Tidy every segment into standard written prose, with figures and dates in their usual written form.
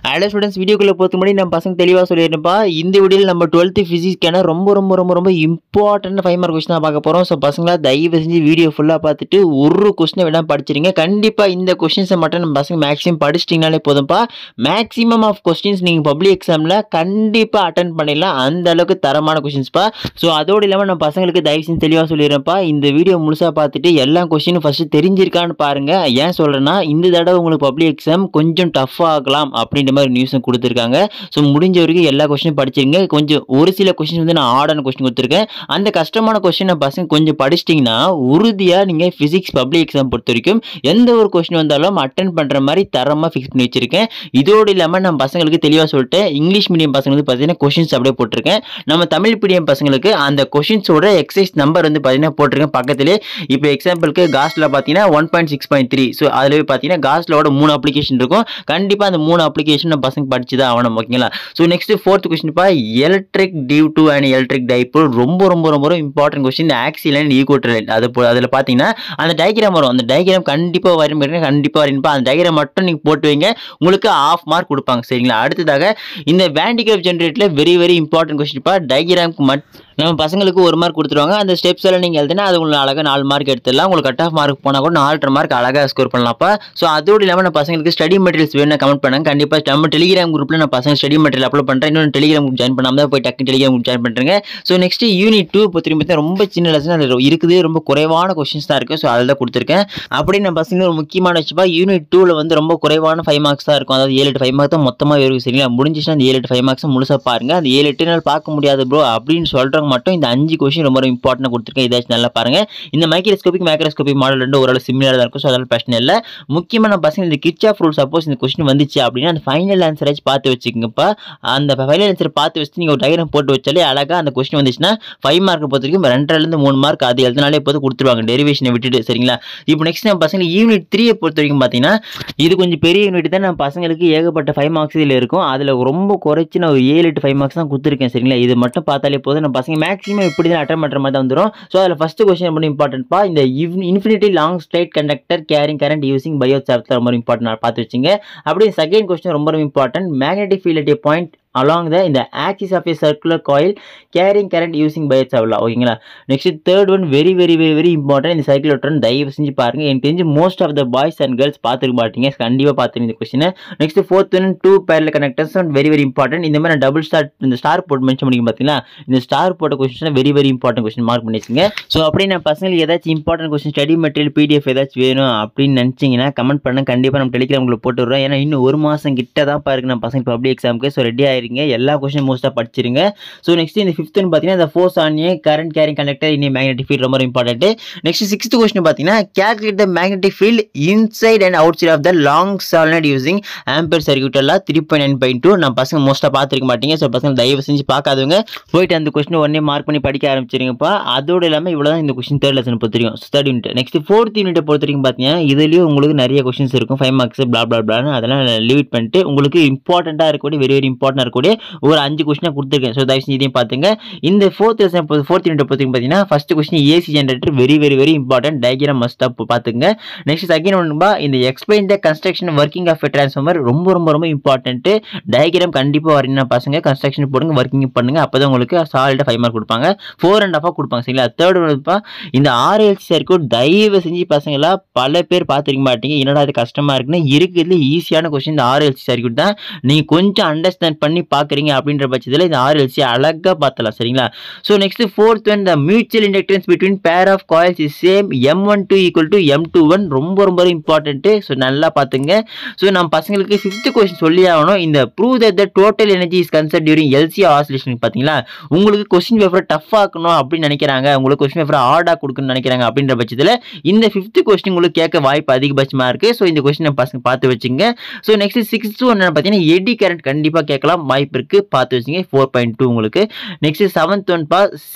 Hello students, வீடியோக்குள்ள போறதுக்கு முன்னாடி நம்ம பசங்க தெளிவாக சொல்லியிருப்பா. இந்த வீடியோவில் நம்ம 12th ஃபிசிக்ஸ்க்கான ரொம்ப இம்பார்ட்டன்ட் 5 மார்க் கொஸ்டின் தான் பார்க்க போகிறோம். ஸோ பசங்களா தயவு செஞ்சு வீடியோ ஃபுல்லாக பார்த்துட்டு ஒரு கொஸ்டினை வேணால் படிச்சிருங்க. கண்டிப்பாக இந்த கொஸ்டின்ஸை மட்டும் நம்ம பசங்க மேக்ஸிமம் படிச்சிட்டிங்கனாலே போதும்ப்பா. மேக்ஸிமம் ஆஃப் கொஸ்டின்ஸ் நீங்கள் பப்ளிக் எக்ஸாமில் கண்டிப்பாக அட்டன் பண்ணிடலாம். அந்த அளவுக்கு தரமான கொஸ்டின்ஸ்ப்பா. ஸோ அதோடு இல்லாமல் நம்ம பசங்களுக்கு தயவு செஞ்சு தெளிவாக சொல்லிடுறேன்ப்பா. இந்த வீடியோ முழுசாக பார்த்துட்டு எல்லா கொஸ்டினும் ஃபஸ்ட்டு தெரிஞ்சிருக்கான்னு பாருங்கள். ஏன் சொல்கிறேன்னா, இந்த தடவை உங்களுக்கு பப்ளிக் எக்ஸாம் கொஞ்சம் டஃப்பாக ஆகலாம் அப்படின்ற மாதிரி நியூஸும் கொடுத்துருக்காங்க. ஸோ முடிஞ்ச வரைக்கும் எல்லா கொஸ்டினும் படிச்சிருங்க. கொஞ்சம் ஒரு சில கொஸ்டின் வந்து நான் ஆர்டான கொஸ்டின் கொடுத்துருக்கேன். அந்த கஷ்டமான கொஸ்டினை பசங்க கொஞ்சம் படிச்சிட்டிங்கன்னா உறுதியாக நீங்கள் ஃபிசிக்ஸ் பப்ளிக் எக்ஸாம் பொறுத்த வரைக்கும் எந்த ஒரு கொஸ்டின் வந்தாலும் அட்டன் பண்ணுற மாதிரி தரமாக ஃபிக்ஸ் பண்ணி வச்சிருக்கேன். இதோடு இல்லாமல் நம்ம பசங்களுக்கு தெளிவாக சொல்லிட்டு இங்கிலீஷ் மீடியம் பசங்க வந்து பார்த்தீங்கன்னா கொஸ்டின்ஸ் அப்படியே போட்டிருக்கேன். நம்ம தமிழ் மீடியம் பசங்களுக்கு அந்த கொஸ்டின்ஸோட எக்ஸசைஸ் நம்பர் வந்து பார்த்தீங்கன்னா போட்டிருக்கேன் பக்கத்திலே. இப்போ எக்ஸாம்பிளுக்கு காஸ்ட்ல பார்த்தீங்கன்னா 1.6.3. ஸோ அதில் பார்த்தீங்கன்னா காஸ்ட்லோட 3 அப்ளிகேஷன் இருக்கும். கண்டிப்பாக அந்த 3 அப்ளிகேஷன் நம்ம பசங்க படிச்சு தான் ஆகணும். ஓகேங்களா? ஸோ நெக்ஸ்ட் 4th கொஸ்டின் பா, electric due to and electric dipole ரொம்ப important question. Axial and equator line அதில் பார்த்தீங்கன்னா அந்த டயக்ராம் வரும். அந்த டயக்ராம் கண்டிப்பாக வரும், கண்டிப்பாக வரையணும்ப்பா. அந்த டயக்ராம் மட்டும் நீங்கள் போட்டு வைங்க, உங்களுக்கு ½ மார்க் கொடுப்பாங்க. சரிங்களா? அடுத்ததாக இந்த வேண்டிகிராஃப் ஜென்ரேட்டரில் வெரி இம்பார்ட்டன்ட் கொஸ்டின் பா. டயக்ராம்க்கு மட்டும் நம்ம பசங்களுக்கு 1 மார்க் கொடுத்துருவாங்க. அந்த ஸ்டெப்ஸ் எல்லாம் நீங்கள் எழுதுனா அது உங்களுக்கு அழகாக 4 மார்க் எடுத்துடலாம். உங்களுக்கு கட் ஆஃப் மார்க் போனால் கூட 4.5 மார்க் அழகாக ஸ்கோர் பண்ணலாம்ப்பா. ஸோ அதோடு இல்லாமல் நம்ம பசங்களுக்கு ஸ்டடி மெட்டீரியல்ஸ் வேணும் கமெண்ட் பண்ணுங்க. கண்டிப்பாக நம்ம டெலிகிராம் குரூப்பில் நான் பசங்க ஸ்டடி மெட்டீரியல் அப்லோட் பண்ணுறேன். இன்னொன்று டெலிகிராம் குரூப் ஜாயின் பண்ணாமல் தான் போய் டக்கு டெலிகிராம் குரூப் ஜாயின் பண்ணுறேங்க. ஸோ நெக்ஸ்ட் யூனிட் 2 இப்போ திரும்ப ரொம்ப சின்ன லெசன் அது இருக்குது, ரொம்ப குறைவான கொஸ்டின்ஸ் தான் இருக்குது. ஸோ அதில் தான் கொடுத்துருக்கேன். அப்படி நம்ம பசங்க ஒரு முக்கியமான விஷயப்பா, யூனிட் 2ல் வந்து ரொம்ப குறைவான 5 மார்க்ஸ் தான் இருக்கும். அதாவது 7-8 5 மார்க் தான் மொத்தமாக இருக்கும். சரிங்களா? முடிஞ்சிச்சுன்னா அந்த 7-8 5 மார்க்ஸ் முழுசாக பாருங்க. அந்த 7-8 நாள் பார்க்க முடியாது ப்ரோ அப்படின்னு சொல்கிறவங்க மட்டும் இந்த 5 கொஸ்டின் ரொம்ப இம்பார்ட்டன்ட் கொடுத்துருக்கேன். இதாச்சும் நல்லா பாருங்க. இந்த மைக்ரோஸ்கோபிக் மேக்ரோஸ்கோபிக் மாடல் ரெண்டு ஓரளவு சிமிலராக தான் இருக்கும். ஸோ அதனால பிரச்சனை இல்லை. முக்கியமான பசங்க இந்த கிர்ச்சாஃப் ரூல் சப்போஸ் இந்த கொஸ்டின் வந்துச்சு அப்படின்னா அந்த ஃபைனல் ஆன்சரை பார்த்து வச்சுக்கோங்கப்பா. அந்த ஃபைனல் ஆன்சர் பார்த்து வச்சு நீங்கள் ஒரு டயக்ராம் போட்டு வச்சாலே அழகாக அந்த கொஸ்டின் வந்துச்சுன்னா 5 மார்க் பொறுத்த வரைக்கும் 2.5 3 மார்க் அது எழுதினாலே போது கொடுத்துருவாங்க, டெரிவேஷனை விட்டுட்டு. சரிங்களா? இப்போ நெக்ஸ்ட் நம்ம பசங்க யூனிட் 3 பொறுத்த வரைக்கும் பார்த்தீங்கன்னா இது கொஞ்சம் பெரிய யூனிட் தான். நம்ம பசங்களுக்கு ஏகப்பட்ட 5 மார்க்ஸ் இதில் இருக்கும். அதில் ரொம்ப குறைச்சி நான் ஒரு 7-8 5 மார்க்ஸ் தான் கொடுத்துருக்கேன். சரிங்களா? இது மட்டும் பார்த்தாலே போதும். நம்ம பசங்க மேக்ஸிமம் இப்படி தான் அட்டன் பண்ணுற மாதிரி தான் வந்துடும். ஸோ அதில் ஃபஸ்ட்டு கொஸ்டின் ரொம்ப இம்பார்ட்டன்ட்ப்பா. இந்த infinity long straight conductor carrying current using Biot Savart ரொம்ப இம்பார்ட்டன்ட் பார்த்து வச்சுங்க. அப்படியே செகண்ட் கொஸ்டின் ரொம்ப important. Magnetic field at a point along the axis of a circular coil carrying current using biochar. ஓகேங்களா? Next third one very important. இந்த cyclotron தயவு செஞ்சு பாருங்க. எனக்கு தெரிஞ்சு most of the boys and girls பார்த்துருக்க மாட்டீங்க. கண்டிப்பாக பார்த்துருங்க இந்த கொஸ்டின். Next fourth one 2 parallel connectors very important. இந்த மாதிரி டபுள் ஸ்டார் இந்த ஸ்டார் போட்டு மென்ஷன் பண்ணிக்க பார்த்தீங்களா? இந்த ஸ்டார் போட்ட question very important question mark பண்ணிச்சுங்க. ஸோ அப்படி நான் பசங்களுக்கு ஏதாச்சும் important question study material PDF ஏதாச்சும் வேணும் அப்படின்னு நினச்சிங்கன்னா கமெண்ட் பண்ண. கண்டிப்பாக நம்ம டெலிகிராம் உங்களுக்கு போட்டு விடுறோம். ஏன்னா இன்னும் 1 மாதம் கிட்ட தான் பாருங்க நம்ம பசங்க பப்ளிக் எக்ஸாமுக்கு. ஸோ ரெடி எல்லா கொஸ்டின் மோஸ்ட்டாக படிச்சிருங்க. ஸோ நெக்ஸ்ட் இந்த 5th ஒன் பார்த்தீங்கன்னா இந்த force on a current carrying conductor in magnetic field ரொம்ப இம்பார்ட்டன்ட். நெக்ஸ்ட் 6th கொஸ்டின் பார்த்தீங்கன்னா calculate the magnetic field inside and outside of the long solenoid using ampere circuit எல்லாம் 3.9.2 நம்ம பசங்க மோஸ்ட்டாக பார்த்துருக்க மாட்டீங்க. ஸோ பசங்க தயவு செஞ்சு பார்க்காதவங்க போயிட்டு அந்த கொஸ்டின் உடனே மார்க் பண்ணி படிக்க ஆரம்பிச்சிருங்கப்பா. அதோடு இல்லாமல் இவ்வளோ தான் இந்த கொஸ்டின் தேர்ட் லெசன் பொறுத்த வரைக்கும். Third unit. நெக்ஸ்ட் 4th யூனிட்டை பொறுத்த வரைக்கும் பார்த்தீங்கன்னா இதுலேயும் உங்களுக்கு நிறைய கொஸ்டின்ஸ் இருக்கும். 5 மார்க்ஸ் பிளான்னு அதெல்லாம் லீவ் பண்ணிட்டு உங்களுக்கு இம்பார்ட்டண்ட்டாக இருக்கக்கூடிய வெரி இம்பார்ட்டன்ட் இருக்கக்கூடிய ஒரு 5 கொஸ்டினை கொடுத்துருக்கேன். ஸோ தயவு செஞ்சு இதையும் பார்த்துங்க. இந்த 4th யூனிட் பொறுத்த பார்த்தீங்கன்னா first question AC generator very important. Diagram மஸ்ட்டாக பார்த்துங்க. நெக்ஸ்ட் செகண்ட் ஒன்றுபா இந்த explain the construction working of a transformer ரொம்ப இம்பார்ட்டன்ட். டயக்ராம் கண்டிப்பாக வரீங்கன்னா பசங்க கன்ஸ்ட்ரக்ஷன் போடுங்க, ஒர்க்கிங் பண்ணுங்க. அப்போ தான் உங்களுக்கு சாலிடாக 5 மார்க் கொடுப்பாங்க. 4.5 கொடுப்பாங்க. சரிங்களா? தேர்ட் ஒன்றுப்பா இந்த RLC சர்க்யூட் தயவு செஞ்சு பசங்களா பல பேர் பார்த்துருக்க மாட்டீங்க. என்னடா அது கஷ்டமாக இருக்குன்னு. இருக்கிறதுல ஈஸியான கொஸ்டின் இந்த RLC சர்க்யூட் தான். நீங்கள் கொஞ்சம் அண்டர்ஸ்டாண்ட் பண்ணி பார்க்குறீங்க அப்படின்ற பட்சத்தில் இந்த RLC அழகாக பார்த்தலாம். சரிங்களா? So next 4th one the mutual inductance between pair of coils is same M12 equal to M21 ரொம்ப இம்பார்ட்டன்ட். ஸோ நல்லா பார்த்துங்க. ஸோ நம்ம பசங்களுக்கு 5th கொஸ்டின் சொல்லி ஆகணும். இந்த prove that the total energy is conserved during LC oscillation. பார்த்தீங்களா? உங்களுக்கு கொஸ்டின் பேப்பர் டஃப் ஆக்கணும் அப்படின்னு நினைக்கிறாங்க, உங்களுக்கு கொஸ்டின் பேப்பர் ஹார்டாக கொடுக்கணும்னு நினைக்கிறாங்க அப்படின்ற பட்சத்தில் இந்த 5th கொஸ்டின் உங்களுக்கு கேட்க வாய்ப்பு அதிகபட்சமாக இருக்குது. ஸோ இந்த கொஸ்டினை பசங்க பார்த்து வச்சுங்க. ஸோ நெக்ஸ்ட் 6th ஒன் பார்த்தீங்கன்னா எடி கரண்ட் கண்டிப்பாக கேட்கலாம். வாய்ப்பு இருக்குது, பார்த்து வச்சுங்க. 4.2 உங்களுக்கு. Next 7th one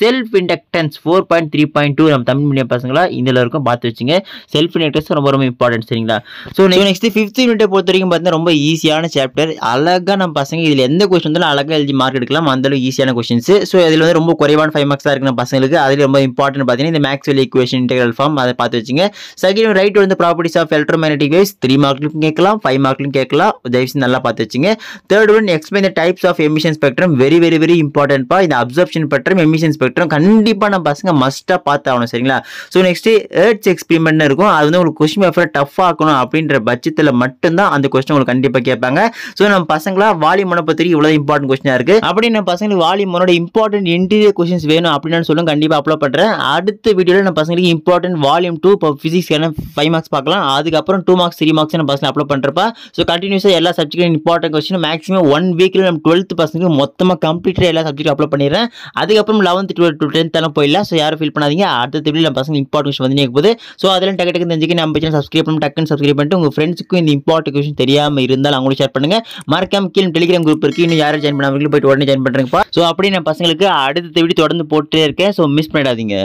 self inductance 4.3.2 நம்ம தமிழ் மீடியம் பசங்களா இதில் இருக்கும், பார்த்து வச்சுங்க. செல்ஃப் இண்டக்டன்ஸ் ரொம்ப ரொம்ப இம்பார்ட்டன்ட், சரிங்களா? ஸோ நெக்ஸ்ட் 5th யூனிட்டை பொறுத்த வரைக்கும் பார்த்தீங்கன்னா ரொம்ப ஈஸியான சாப்டர். அழகாக நம்ம பசங்க இதில் எந்த கொஸ்டின் இருந்தாலும் அழகாக எழுதி மார்க் எடுக்கலாம், அந்தளவு ஈஸியான கொஸ்டின்ஸ். ஸோ இதில் வந்து ரொம்ப குறைவான 5 மார்க்ஸ் தான் இருக்கு நம்ம பசங்களுக்கு. அதில் ரொம்ப இம்பார்ட்டன்ட் பார்த்தீங்கன்னா இந்த மேக்ஸ்வெல் ஈக்குவேஷன் இன்டெக்ரல் ஃபார்ம், அதை பார்த்து வச்சுங்க. செகண்ட் ரைட் வந்து ப்ராப்பர்ட்டிஸ் ஆஃப் எலக்ட்ரோமேக்னெட்டிக் வேவ்ஸ் 3 மார்க்லையும் கேட்கலாம், 5 மார்க்லையும் கேட்கலாம், தயவுசெய்து நல்லா பார்த்து வச்சுங்க. Third one explain the types of emission spectrum, very very very important பா. இந்த அப்சர்ப்ஷன் ஸ்பெக்ட்ரம், எமிஷன் ஸ்பெக்ட்ரம் கண்டிப்பாக நம்ம பசங்க மஸ்ட்டாக பார்த்து ஆகணும், சரிங்களா? ஸோ நெக்ஸ்ட் எர்த்ஸ் எக்ஸ்பெரிமெண்ட் இருக்கும், அது வந்து உங்களுக்கு கொஸ்டின் பேப்பர் டஃப் ஆக்கணும் அப்படின்ற பட்சத்தில் மட்டும்தான் அந்த கொஸ்டின் உங்களுக்கு கண்டிப்பாக கேட்பாங்க. ஸோ நம்ம பசங்களா வால்யூம் 1 பற்றி இவ்வளோ இம்பார்ட்டன்ட் கொஸ்டினாக இருக்குது. அப்படி நம்ம பசங்களுக்கு வால்யூம் 1 இம்பார்ட்டன்ட் இன்டீரியர் கொஸ்டின்ஸ் வேணும் அப்படின்னு சொல்லுங்க, கண்டிப்பாக அப்லோட் பண்ணுறேன். அடுத்த வீடியோவில் நம்ம பசங்களுக்கு இம்பார்ட்டன்ட் வால்யூம் 2 இப்போ ஃபிசிக்ஸ்க்கான 5 மார்க்ஸ் பார்க்கலாம். அதுக்கப்புறம் 2 மார்க்ஸ் 3 மார்க்ஸ் நம்ம பசங்க அப்லோட் பண்ணுறப்ப. ஸோ கண்டினியூஸாக எல்லா சப்ஜெக்டும் இம்பார்ட்டன்ட் கொஸ்டின் மேக்ஸிமம் 1 வீக்கில் நம்ம 12th பசங்க மொத்தமாக கம்ப்ளீட்டாக எல்லா சப்ஜெக்டும் அப்லோட் பண்ணிடுறேன். அதுக்கப்புறம் 11th 12th 10th எல்லாம் போயிடலாம். ஸோ யாரும் ஃபீல் பண்ணாதீங்க, அடுத்த வீடியோவில் நம்ம பசங்க இம்பார்ட்டன்ட் கொஸ்டின் வந்து போகுது. ஸோ அதெல்லாம் டக்கு டக்கு தெரிஞ்சுக்க நம்ம சேனல் சப்ஸ்கிரைப் பண்ணி டக்குன்னு சப்ஸ்கிரைப் பண்ணிட்டு உங்கள் ஃப்ரெண்ட்ஸுக்கும் இந்த இம்பார்ட்டன்ட் கொஸ்டின் தெரியாமல் இருந்தால் அவங்களுக்கு ஷேர் பண்ணுங்க. மறக்காம கீழே டெலிகிராம் குரூப் இருக்கு, இன்னும் யாரும் ஜாயின் பண்ணாமல் போயிட்டு உடனே ஜாயின் பண்ணுறேங்கப்பா. ஸோ அப்படி நான் பசங்களுக்கு அடுத்த வீடியோ தொடர்ந்து போட்டுட்டே இருக்கேன். ஸோ மிஸ் பண்ணிடாதீங்க.